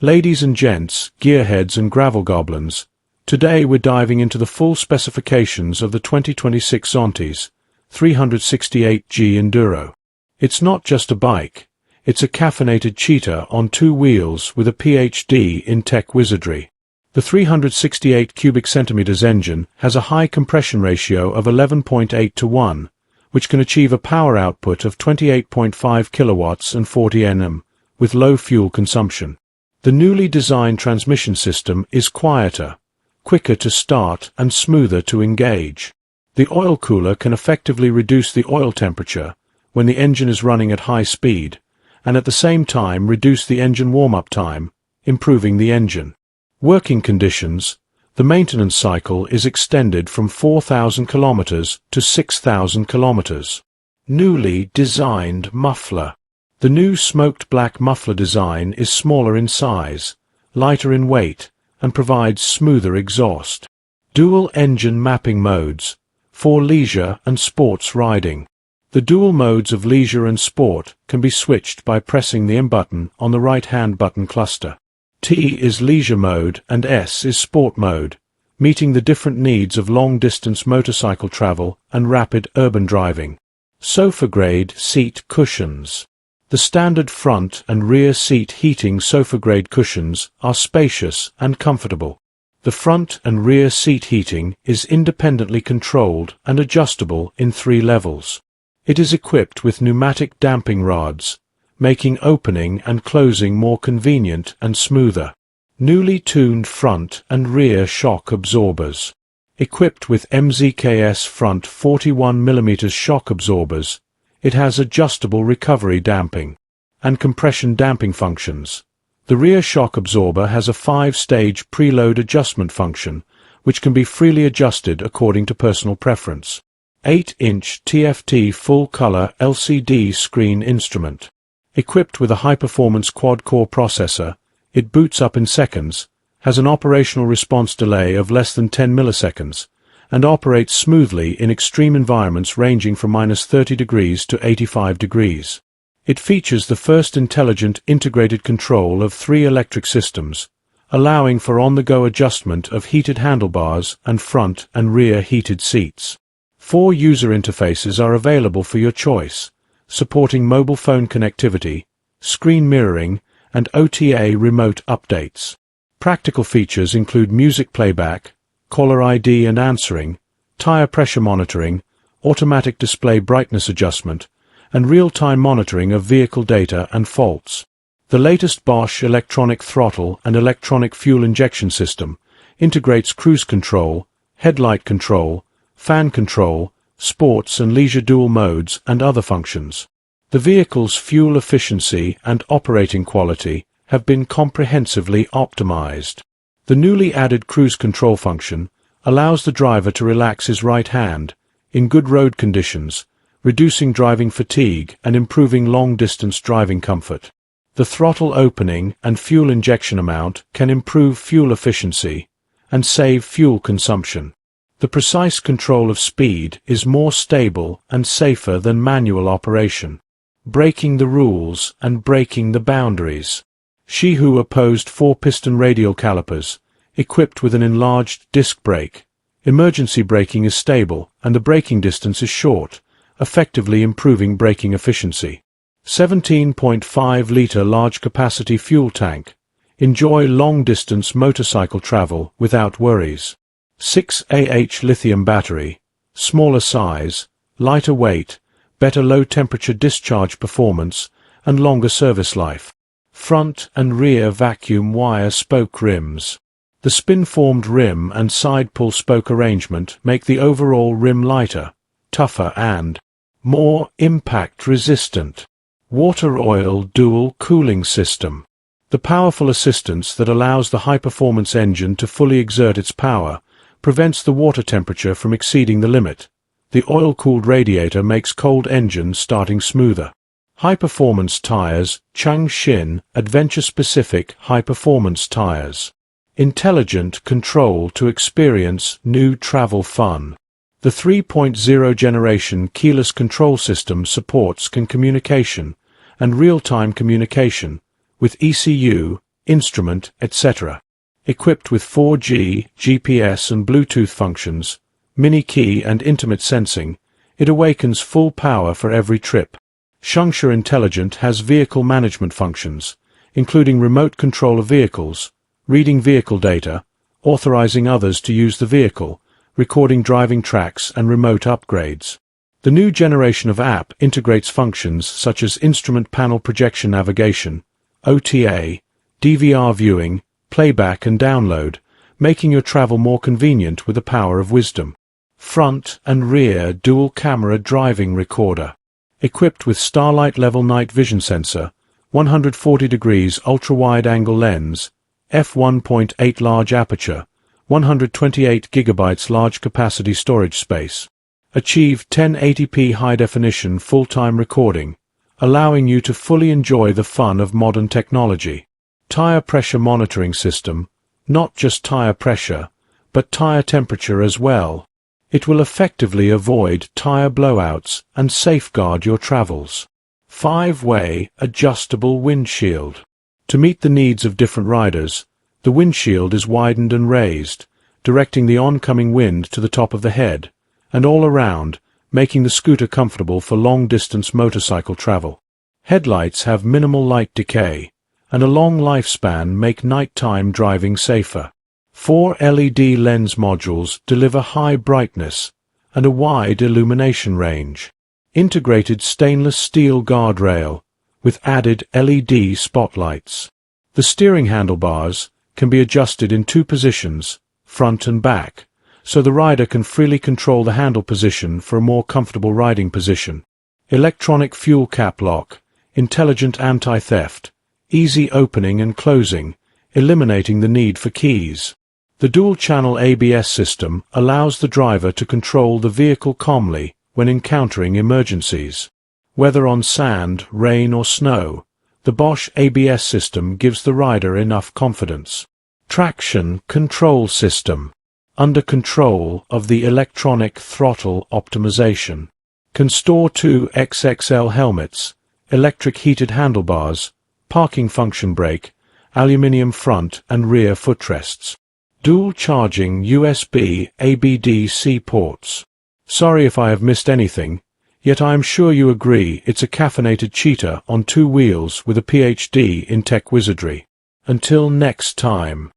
Ladies and gents, gearheads and gravel goblins, today we're diving into the full specifications of the 2026 Zontes 368G Enduro. It's not just a bike, it's a caffeinated cheetah on two wheels with a PhD in tech wizardry. The 368 cubic centimeters engine has a high compression ratio of 11.8 to 1, which can achieve a power output of 28.5 kilowatts and 40 Nm, with low fuel consumption. The newly designed transmission system is quieter, quicker to start and smoother to engage. The oil cooler can effectively reduce the oil temperature when the engine is running at high speed, and at the same time reduce the engine warm-up time, improving the engine. Working conditions: the maintenance cycle is extended from 4,000 kilometers to 6,000 kilometers. Newly designed muffler. The new smoked black muffler design is smaller in size, lighter in weight, and provides smoother exhaust. Dual engine mapping modes for leisure and sports riding. The dual modes of leisure and sport can be switched by pressing the M button on the right-hand button cluster. T is leisure mode and S is sport mode, meeting the different needs of long-distance motorcycle travel and rapid urban driving. Sofa-grade seat cushions. The standard front and rear seat heating sofa-grade cushions are spacious and comfortable. The front and rear seat heating is independently controlled and adjustable in 3 levels. It is equipped with pneumatic damping rods, making opening and closing more convenient and smoother. Newly tuned front and rear shock absorbers. Equipped with MZKS front 41mm shock absorbers, it has adjustable recovery damping and compression damping functions. The rear shock absorber has a 5-stage preload adjustment function, which can be freely adjusted according to personal preference. 8-inch TFT full-color LCD screen instrument. Equipped with a high-performance quad-core processor, it boots up in seconds, has an operational response delay of less than 10 milliseconds, and operates smoothly in extreme environments ranging from -30 degrees to 85 degrees. It features the first intelligent integrated control of 3 electric systems, allowing for on-the-go adjustment of heated handlebars and front and rear heated seats. 4 user interfaces are available for your choice, supporting mobile phone connectivity, screen mirroring, and OTA remote updates. Practical features include music playback, caller ID and answering, tire pressure monitoring, automatic display brightness adjustment, and real-time monitoring of vehicle data and faults. The latest Bosch electronic throttle and electronic fuel injection system integrates cruise control, headlight control, fan control, sports and leisure dual modes, and other functions. The vehicle's fuel efficiency and operating quality have been comprehensively optimized. The newly added cruise control function allows the driver to relax his right hand in good road conditions, reducing driving fatigue and improving long-distance driving comfort. The throttle opening and fuel injection amount can improve fuel efficiency and save fuel consumption. The precise control of speed is more stable and safer than manual operation. Breaking the rules and breaking the boundaries. She who opposed 4-piston radial calipers, equipped with an enlarged disc brake. Emergency braking is stable and the braking distance is short, effectively improving braking efficiency. 17.5-liter large-capacity fuel tank. Enjoy long-distance motorcycle travel without worries. 6Ah lithium battery. Smaller size, lighter weight, better low-temperature discharge performance, and longer service life. Front and rear vacuum wire spoke rims. The spin-formed rim and side-pull spoke arrangement make the overall rim lighter, tougher and more impact-resistant. Water oil dual cooling system. The powerful assistance that allows the high-performance engine to fully exert its power prevents the water temperature from exceeding the limit. The oil-cooled radiator makes cold engines starting smoother. High-performance tires, Changshin Adventure-Specific High-Performance Tires. Intelligent control to experience new travel fun. The 3.0 generation keyless control system supports communication and real-time communication with ECU, instrument, etc. Equipped with 4G, GPS and Bluetooth functions, mini key and intimate sensing, it awakens full power for every trip. Zhenghe Intelligent has vehicle management functions, including remote control of vehicles, reading vehicle data, authorizing others to use the vehicle, recording driving tracks and remote upgrades. The new generation of app integrates functions such as instrument panel projection navigation, OTA, DVR viewing, playback and download, making your travel more convenient with the power of wisdom. Front and rear dual-camera driving recorder. Equipped with Starlight level night vision sensor, 140 degrees ultra-wide-angle lens, f1.8 large aperture, 128 GB large capacity storage space. Achieve 1080p high-definition full-time recording, allowing you to fully enjoy the fun of modern technology. Tire pressure monitoring system, not just tire pressure, but tire temperature as well. It will effectively avoid tire blowouts and safeguard your travels. 5-way adjustable windshield. To meet the needs of different riders, the windshield is widened and raised, directing the oncoming wind to the top of the head, and all around, making the scooter comfortable for long-distance motorcycle travel. Headlights have minimal light decay, and a long lifespan make nighttime driving safer. 4 LED lens modules deliver high brightness and a wide illumination range. Integrated stainless steel guardrail with added LED spotlights. The steering handlebars can be adjusted in 2 positions, front and back, so the rider can freely control the handle position for a more comfortable riding position. Electronic fuel cap lock, intelligent anti-theft, easy opening and closing, eliminating the need for keys. The dual-channel ABS system allows the driver to control the vehicle calmly when encountering emergencies. Whether on sand, rain or snow, the Bosch ABS system gives the rider enough confidence. Traction control system. Under control of the electronic throttle optimization. Can store 2 XXL helmets, electric heated handlebars, parking function brake, aluminium front and rear footrests. Dual charging USB ABD-C ports. Sorry if I have missed anything, yet I am sure you agree it's a caffeinated cheetah on 2 wheels with a PhD in tech wizardry. Until next time.